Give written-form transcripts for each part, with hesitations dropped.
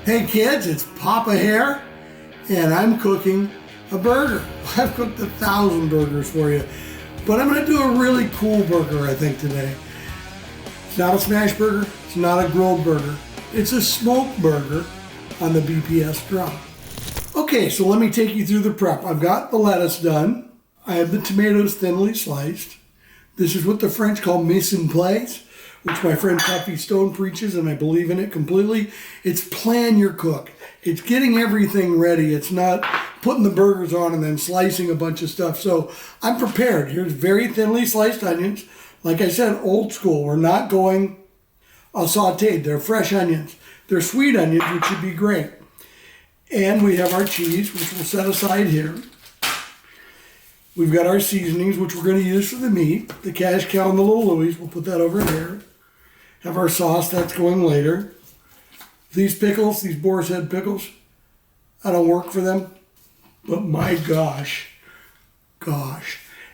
Hey kids, it's Papa Hare, and I'm cooking a burger. I've cooked 1,000 burgers for you, but I'm gonna do a really cool burger, I think, today. It's not a smash burger, it's not a grilled burger. It's a smoked burger on the BPS drum. Okay, so let me take you through the prep. I've got the lettuce done. I have the tomatoes thinly sliced. This is what the French call mise en place, which my friend Tuffy Stone preaches, and I believe in it completely. It's plan your cook. It's getting everything ready. It's not putting the burgers on and then slicing a bunch of stuff. So I'm prepared. Here's very thinly sliced onions. Like I said, old school. We're not going sauteed. They're fresh onions. They're sweet onions, which should be great. And we have our cheese, which we'll set aside here. We've got our seasonings, which we're going to use for the meat. The cash cow and the little Louis, we'll put that over here. Have our sauce, that's going later. These pickles, these boar's head pickles, I don't work for them, but my gosh.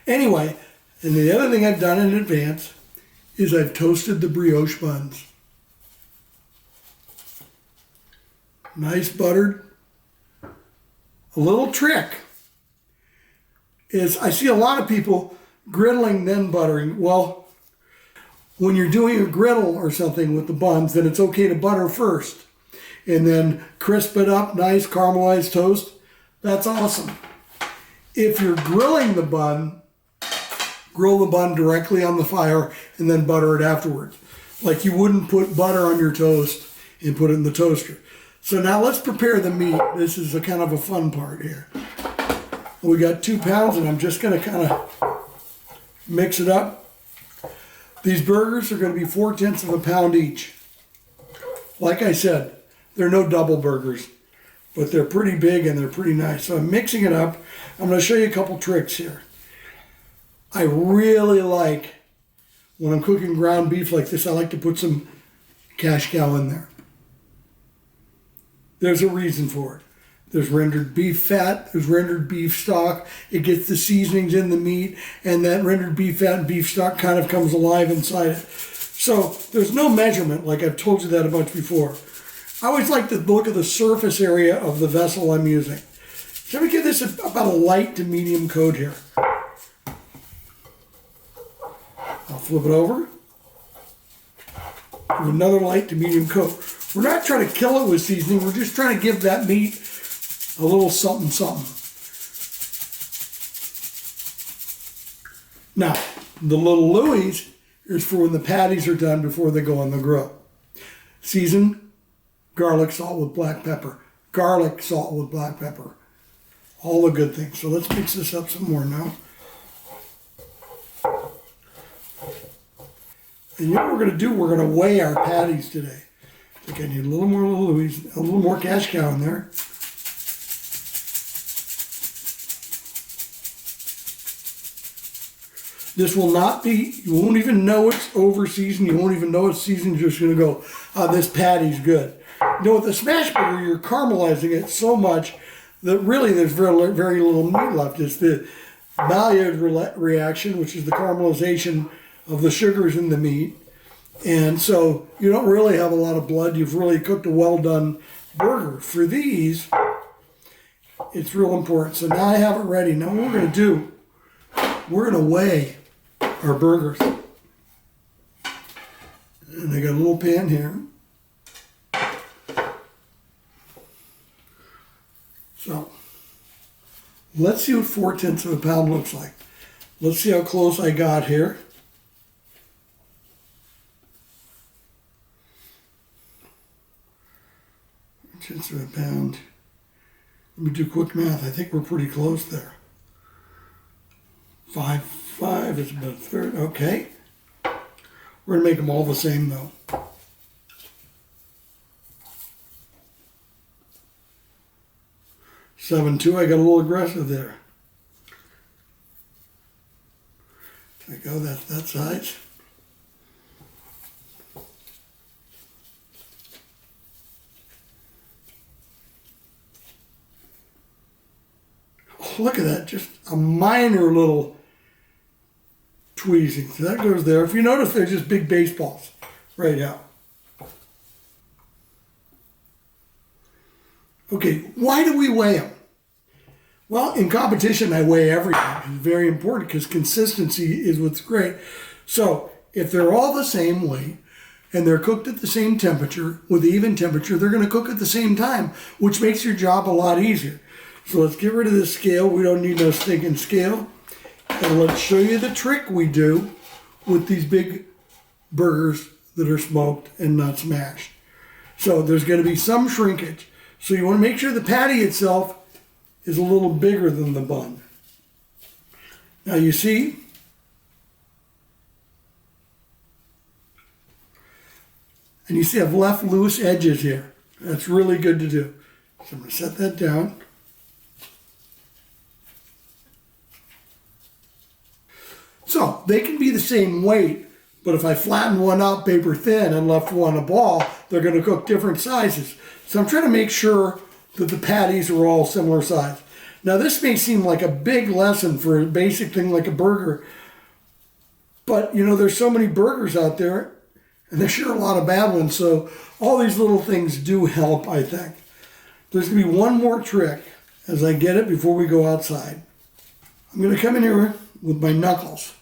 Anyway, and the other thing I've done in advance is I've toasted the brioche buns. Nice buttered. A little trick is I see a lot of people griddling then buttering. Well, when you're doing a griddle or something with the buns, then it's okay to butter first and then crisp it up, nice caramelized toast. That's awesome. If you're grilling the bun, grill the bun directly on the fire and then butter it afterwards. Like you wouldn't put butter on your toast and put it in the toaster. So now let's prepare the meat. This is a kind of a fun part here. We got 2 pounds and I'm just gonna kind of mix it up. These burgers are gonna be 4/10 of a pound each. Like I said, they're no double burgers, but they're pretty big and they're pretty nice. So I'm mixing it up. I'm gonna show you a couple tricks here. I really like, when I'm cooking ground beef like this, I like to put some cash cow in there. There's a reason for it. There's rendered beef fat, there's rendered beef stock. It gets the seasonings in the meat, and that rendered beef fat and beef stock kind of comes alive inside it. So there's no measurement, like I've told you that a bunch before. I always like to look at the surface area of the vessel I'm using. So let me give this about a light to medium coat here. I'll flip it over. Give another light to medium coat. We're not trying to kill it with seasoning, we're just trying to give that meat a little something, something. Now, the little Louis is for when the patties are done before they go on the grill. Season, garlic salt with black pepper. Garlic salt with black pepper. All the good things. So let's mix this up some more now. And you know what we're going to do? We're going to weigh our patties today. I think I need a little more little Louis, a little more cash cow in there. This will not be, you won't even know it's over seasoned. You won't even know it's seasoned. You're just going to go, this patty's good. You know, with the smash burger, you're caramelizing it so much that really there's very, very little meat left. It's the Maillard reaction, which is the caramelization of the sugars in the meat. And so you don't really have a lot of blood. You've really cooked a well-done burger. For these, it's real important. So now I have it ready. Now what we're going to do, we're going to weigh our burgers. And I got a little pan here. So let's see what 4/10 of a pound looks like. Let's see how close I got here. Tenths of a pound. Let me do quick math. I think we're pretty close there. 5 is about a third. Okay. We're going to make them all the same though. 7.2. I got a little aggressive there. There you go. That's that size. Look at that, just a minor little tweezing. So that goes there. If you notice, they're just big baseballs right out. Okay, why do we weigh them? Well, in competition, I weigh everything. It's very important because consistency is what's great. So if they're all the same weight and they're cooked at the same temperature, with even temperature, they're going to cook at the same time, which makes your job a lot easier. So let's get rid of this scale. We don't need no stinking scale. And let's show you the trick we do with these big burgers that are smoked and not smashed. So there's going to be some shrinkage. So you want to make sure the patty itself is a little bigger than the bun. Now you see, and you see I've left loose edges here. That's really good to do. So I'm going to set that down. So they can be the same weight, but if I flatten one out paper thin and left one a ball, they're going to cook different sizes. So I'm trying to make sure that the patties are all similar size. Now this may seem like a big lesson for a basic thing like a burger, but you know, there's so many burgers out there, and there's sure a lot of bad ones, so all these little things do help, I think. There's going to be one more trick as I get it before we go outside. I'm going to come in here with my knuckles.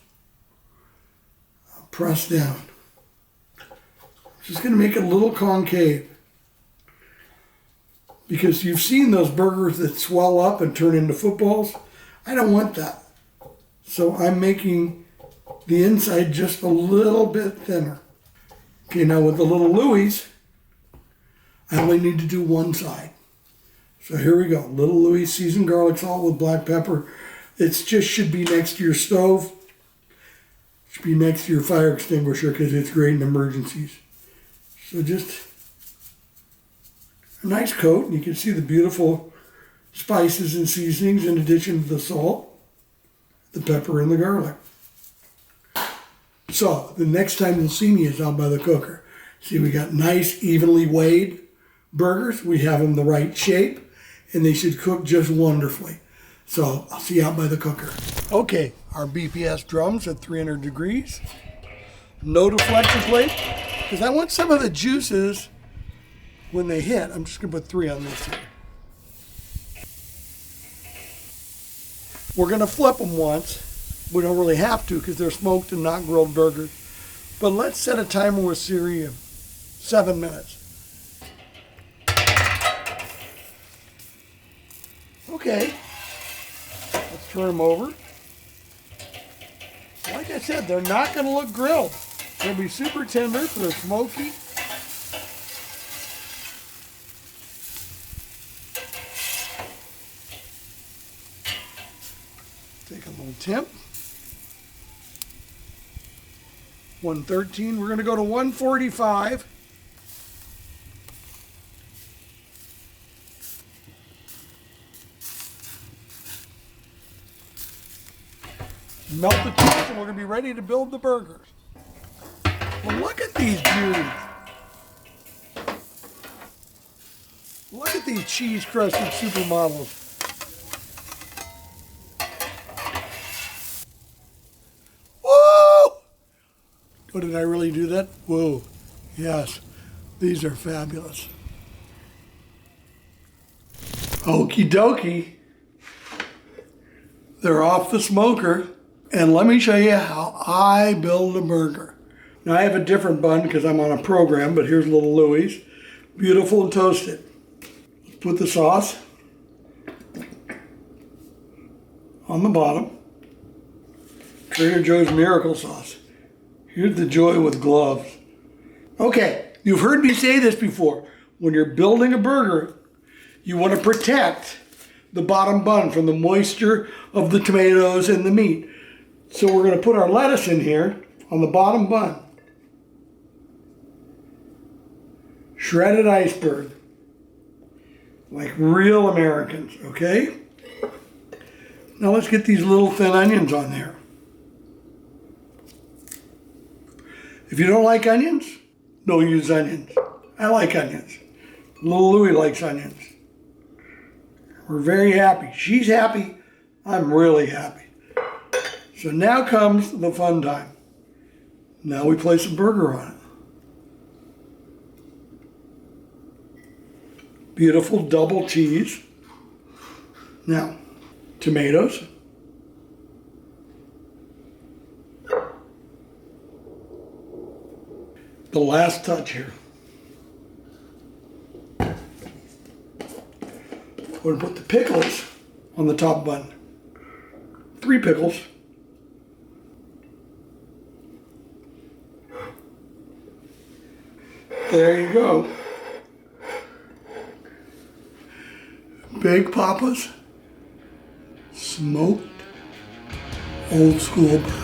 I'll press down. Just going to make it a little concave. Because you've seen those burgers that swell up and turn into footballs. I don't want that. So I'm making the inside just a little bit thinner. Okay, now with the little Louis, I only need to do one side. So here we go. Little Louis seasoned garlic salt with black pepper. It just should be next to your stove. It should be next to your fire extinguisher because it's great in emergencies. So just a nice coat, and you can see the beautiful spices and seasonings in addition to the salt, the pepper, and the garlic. So the next time you'll see me is out by the cooker. See, we got nice, evenly weighed burgers. We have them the right shape, and they should cook just wonderfully. So I'll see you out by the cooker. Okay, our BPS drums at 300 degrees. No deflector plate, because I want some of the juices when they hit. I'm just going to put 3 on this here. We're going to flip them once. We don't really have to because they're smoked and not grilled burgers. But let's set a timer with Siri of 7 minutes. Okay. Let's turn them over. Like I said, they're not going to look grilled. They'll be super tender. They're smoky. Take a little temp. 113. We're going to go to 145. Melt the cheese and we're going to be ready to build the burgers. Well, look at these beauties. Look at these cheese-crusted supermodels. Oh, did I really do that? Whoa. Yes. These are fabulous. Okie dokie. They're off the smoker. And let me show you how I build a burger. Now I have a different bun because I'm on a program, but here's little Louis. Beautiful and toasted. Let's put the sauce on the bottom. Trader Joe's Miracle Sauce. Here's the joy with gloves. Okay, you've heard me say this before. When you're building a burger, you want to protect the bottom bun from the moisture of the tomatoes and the meat. So we're going to put our lettuce in here on the bottom bun. Shredded iceberg. Like real Americans, okay? Now let's get these little thin onions on there. If you don't like onions, don't use onions. I like onions. Little Louie likes onions. We're very happy. She's happy. I'm really happy. So now comes the fun time. Now we place a burger on it. Beautiful double cheese. Now, tomatoes. The last touch here. We're going to put the pickles on the top bun. 3 pickles. There you go. Big Papa's smoked old school burger.